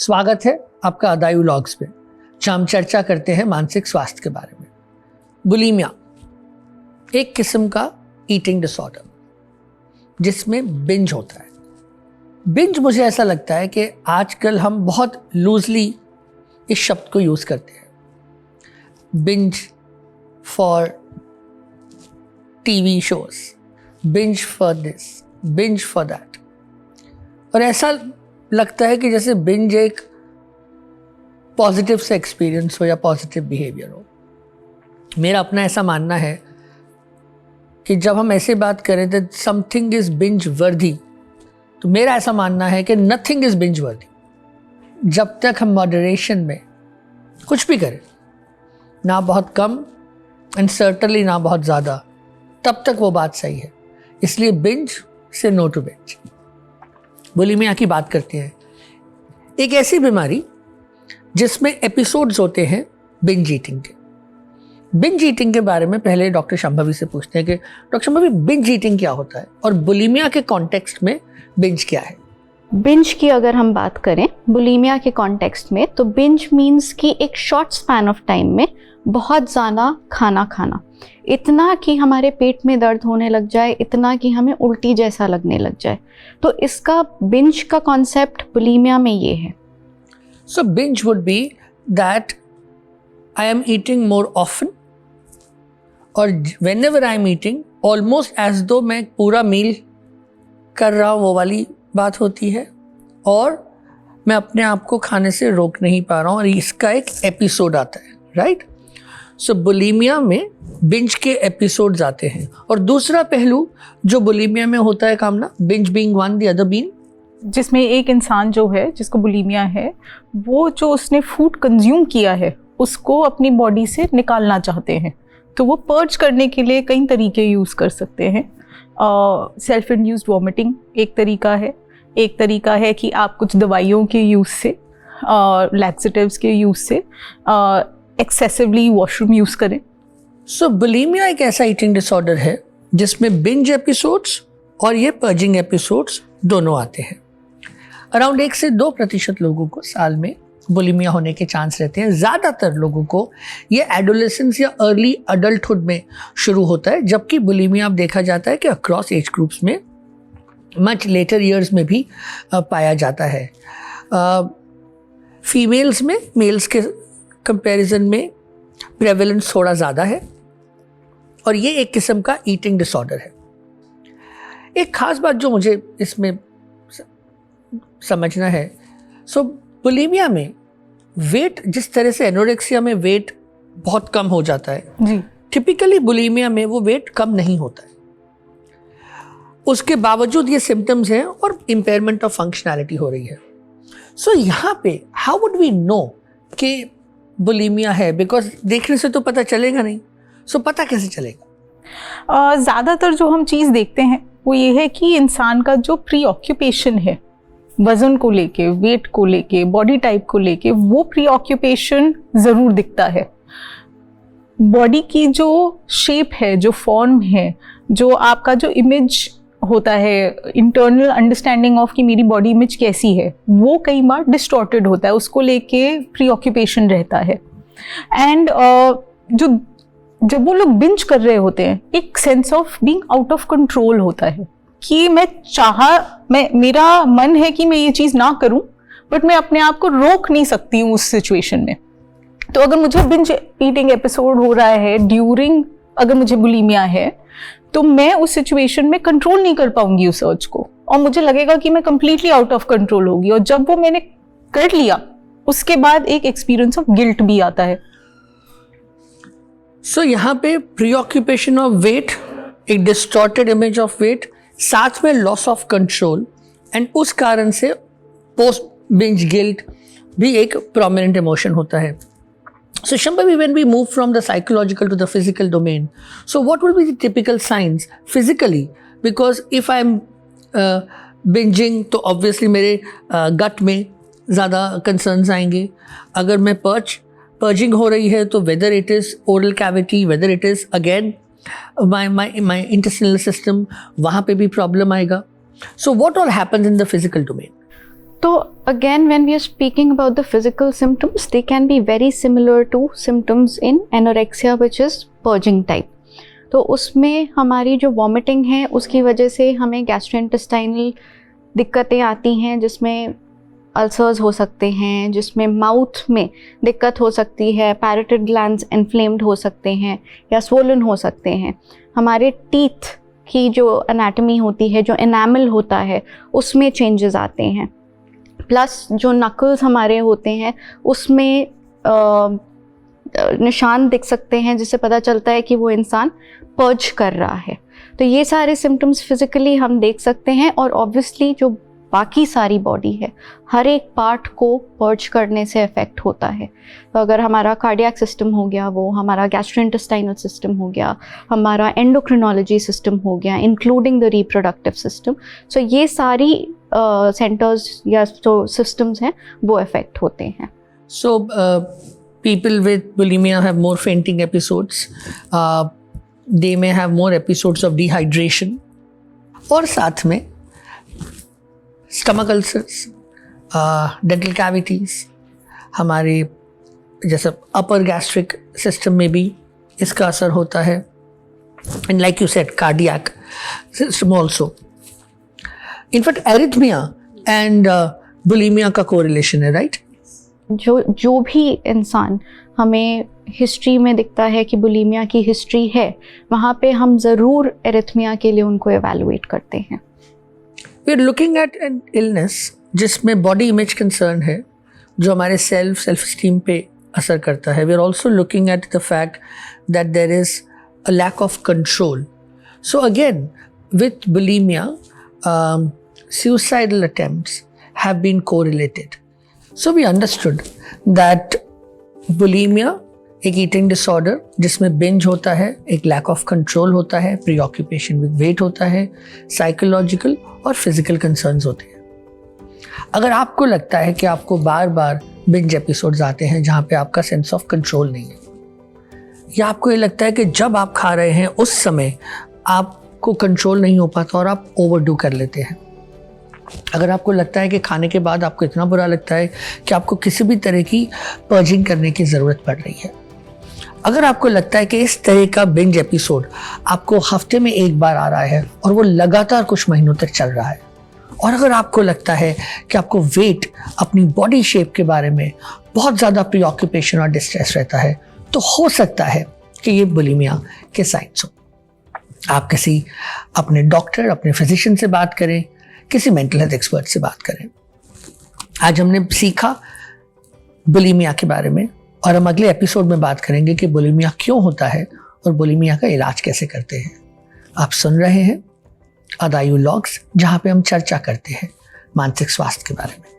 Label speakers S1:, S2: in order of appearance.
S1: स्वागत है आपका अदायु व्लॉग्स पे, जहाँ हम चर्चा करते हैं मानसिक स्वास्थ्य के बारे में। बुलिमिया एक किस्म का ईटिंग डिसऑर्डर जिसमें बिंज होता है। बिंज मुझे ऐसा लगता है कि आजकल हम बहुत लूजली इस शब्द को यूज़ करते हैं। Binge for TV shows, binge for this, binge for that, और ऐसा लगता है कि जैसे बिंज एक पॉजिटिव से एक्सपीरियंस हो या पॉजिटिव बिहेवियर हो। मेरा अपना ऐसा मानना है कि जब हम ऐसे बात करें तो समथिंग इज बिंज वर्दी, तो मेरा ऐसा मानना है कि नथिंग इज बिंज वर्दी। जब तक हम मॉडरेशन में कुछ भी करें, ना बहुत कम एंड सर्टनली ना बहुत ज़्यादा, तब तक वो बात सही है। इसलिए बिंज से नो टू बिंज। बुलिमिया की बात करते हैं, एक ऐसी बीमारी जिसमें एपिसोड्स होते हैं बिंज ईटिंग के। बिंज ईटिंग के बारे में पहले डॉक्टर शंभवी से पूछते हैं कि डॉक्टर शंभवी, बिंज ईटिंग क्या होता है और बुलिमिया के कॉन्टेक्स्ट में बिंज क्या है?
S2: बिंज की अगर हम बात करें बुलिमिया के कॉन्टेक्स्ट में, तो बिंज मीन्स कि एक शॉर्ट स्पैन ऑफ टाइम में बहुत ज़्यादा खाना खाना, इतना कि हमारे पेट में दर्द होने लग जाए, इतना कि हमें उल्टी जैसा लगने लग जाए। तो इसका बिंज का कॉन्सेप्ट बुलिमिया में ये है।
S1: So binge would be that I am eating more often, और whenever I am eating almost as though मैं पूरा मील कर रहा हूँ, वो वाली बात होती है, और मैं अपने आप को खाने से रोक नहीं पा रहा हूँ, और इसका एक एपिसोड आता है, राइट? सो बुलिमिया में बिंज के एपिसोड्स आते हैं। और दूसरा पहलू जो बुलिमिया में होता है कामना, binge being one the other being,
S3: जिसमें एक इंसान जो है जिसको बुलिमिया है, वो जो उसने फूड कंज्यूम किया है उसको अपनी बॉडी से निकालना चाहते हैं। तो वो पर्ज करने के लिए कई तरीके यूज़ कर सकते हैं। सेल्फ इंड्यूस्ड वॉमिटिंग एक तरीका है। एक तरीका है कि आप कुछ दवाइयों के यूज़ से, लैक्सेटिव्स के यूज़ से, एक्सेसिवली वॉशरूम यूज़ करें।
S1: सो बुलिमिया एक ऐसा ईटिंग डिसऑर्डर है जिसमें बिंज एपिसोड्स और ये पर्जिंग एपिसोड्स दोनों आते हैं। अराउंड 1 से 2% लोगों को साल में बुलिमिया होने के चांस रहते हैं। ज़्यादातर लोगों को ये एडोलेसेंस या अर्ली अडल्टहुड में शुरू होता है, जबकि बुलिमिया अब देखा जाता है कि अक्रॉस एज ग्रुप्स में मच लेटर ईयर्स में भी पाया जाता है। फीमेल्स में मेल्स के कंपैरिजन में प्रेवलेंस थोड़ा ज़्यादा है, और ये एक किस्म का ईटिंग डिसऑर्डर है। एक खास बात जो मुझे इसमें समझना है, सो बुलिमिया में वेट, जिस तरह से एनोरेक्सिया में वेट बहुत कम हो जाता है
S3: जी,
S1: टिपिकली बुलिमिया में वो वेट कम नहीं होता है। उसके बावजूद ये सिम्टम्स हैं और इम्पेयरमेंट ऑफ फंक्शनैलिटी हो रही है। सो यहाँ पे हाउ वुड वी नो कि बुलिमिया है? बिकॉज देखने से तो पता चलेगा नहीं। सो पता कैसे चलेगा?
S3: ज़्यादातर जो हम चीज़ देखते हैं वो ये है कि इंसान का जो प्री ऑक्यूपेशन है, वज़न को लेके, वेट को लेके, बॉडी टाइप को लेके, वो प्री ऑक्यूपेशन ज़रूर दिखता है। बॉडी की जो शेप है, जो फॉर्म है, जो आपका जो इमेज होता है, इंटरनल अंडरस्टैंडिंग ऑफ कि मेरी बॉडी इमेज कैसी है, वो कई बार डिस्टॉर्टेड होता है, उसको लेके प्री ऑक्यूपेशन रहता है। एंड जब वो लोग बिंज कर रहे होते हैं, एक sense of being out of control होता है कि मेरा मन है कि मैं ये चीज़ ना करूं, बट मैं अपने आप को रोक नहीं सकती हूँ उस सिचुएशन में। तो अगर मुझे बिंज ईटिंग एपिसोड हो रहा है ड्यूरिंग, अगर मुझे बुलिमिया है, तो मैं उस सिचुएशन में कंट्रोल नहीं कर पाऊंगी उस अर्ज को, और मुझे लगेगा कि मैं कंप्लीटली आउट ऑफ कंट्रोल होगी। और जब वो मैंने कर लिया, उसके बाद एक एक्सपीरियंस ऑफ गिल्ट भी आता है।
S1: सो यहाँ पे प्रीऑक्यूपेशन ऑफ वेट, एक डिस्टॉर्टेड इमेज ऑफ वेट, साथ में लॉस ऑफ कंट्रोल, एंड उस कारण से पोस्ट बिंज गिल्ट भी एक प्रोमिनेंट इमोशन होता है। So Shambhavi, when we move from the psychological to the physical domain, so what will be the typical signs physically? Because if I'm binging, तो obviously मेरे gut में ज़्यादा concerns आएंगे। अगर मैं purging हो रही है, तो whether it is oral cavity, whether it is again my intestinal system, वहाँ पे भी problem आएगा। So what all happens in the physical domain?
S2: तो again, when we are speaking about the physical symptoms, they can be very similar to symptoms in anorexia, which is purging type. तो उसमें हमारी जो vomiting है उसकी वजह से हमें गैस्ट्रोइंटेस्टाइनल दिक्कतें आती हैं, जिसमें अल्सर्स हो सकते हैं, जिसमें माउथ में दिक्कत हो सकती है, पैरोटिड ग्लैंड्स इन्फ्लेम्ड हो सकते हैं या स्वोलन हो सकते हैं। हमारे टीथ की जो एनाटमी होती है, जो एनामल होता है, उसमें चेंजेस आते हैं। प्लस जो नकल्स हमारे होते हैं उसमें निशान दिख सकते हैं, जिससे पता चलता है कि वो इंसान पर्ज कर रहा है। तो ये सारे सिम्टम्स फिजिकली हम देख सकते हैं। और ऑब्वियसली जो बाकी सारी बॉडी है, हर एक पार्ट को पर्ज करने से अफेक्ट होता है। तो अगर हमारा कार्डियक सिस्टम हो गया, वो हमारा गैस्ट्रोइंटेस्टाइनल सिस्टम हो गया, हमारा एंडोक्रिनोलॉजी सिस्टम हो गया, इंक्लूडिंग द रिप्रोडक्टिव सिस्टम, सो ये सारी सेंटर्स या जो सिस्टम्स हैं वो अफेक्ट होते हैं।
S1: So people with bulimia have more fainting episodes. They may have more episodes of dehydration. और साथ में stomach ulcers, dental cavities, हमारे जैसे upper gastric system में भी इसका असर होता है। And like you said, cardiac system also. In fact, arrhythmia and bulimia का correlation है, right?
S2: जो भी इंसान हमें हिस्ट्री में दिखता है कि बुलीमिया की हिस्ट्री है, वहाँ पे हम ज़रूर एरिथमिया के लिए उनको एवेलुएट करते हैं।
S1: We are looking at an illness जिसमें बॉडी इमेज कंसर्न है, जो हमारे सेल्फ स्टीम पे असर करता है। We are also looking at the fact that there is a lack of control. So again with bulimia suicidal attempts have been correlated. So we understood that bulimia एक eating disorder जिसमें binge होता है, एक lack of control होता है, preoccupation with weight होता है, psychological और physical concerns होते हैं। अगर आपको लगता है कि आपको बार बार binge episodes आते हैं जहाँ पे आपका sense of control नहीं है, या आपको ये लगता है कि जब आप खा रहे हैं उस समय आपको कंट्रोल नहीं हो पाता और आप ओवरडू कर लेते हैं, अगर आपको लगता है कि खाने के बाद आपको इतना बुरा लगता है कि आपको किसी भी तरह की पर्जिंग करने की ज़रूरत पड़ रही है, अगर आपको लगता है कि इस तरह का बिंज एपिसोड आपको हफ्ते में एक बार आ रहा है और वो लगातार कुछ महीनों तक चल रहा है, और अगर आपको लगता है कि आपको वेट, अपनी बॉडी शेप के बारे में बहुत ज़्यादा प्रीऑक्यूपेशन और डिस्ट्रेस रहता है, तो हो सकता है कि ये बुलिमिया के साइंस हो। आप किसी अपने डॉक्टर, अपने फिजिशियन से बात करें, किसी मेंटल हेल्थ एक्सपर्ट से बात करें। आज हमने सीखा बुलिमिया के बारे में, और हम अगले एपिसोड में बात करेंगे कि बुलिमिया क्यों होता है और बुलिमिया का इलाज कैसे करते हैं। आप सुन रहे हैं अदायु लॉग्स, जहाँ पे हम चर्चा करते हैं मानसिक स्वास्थ्य के बारे में।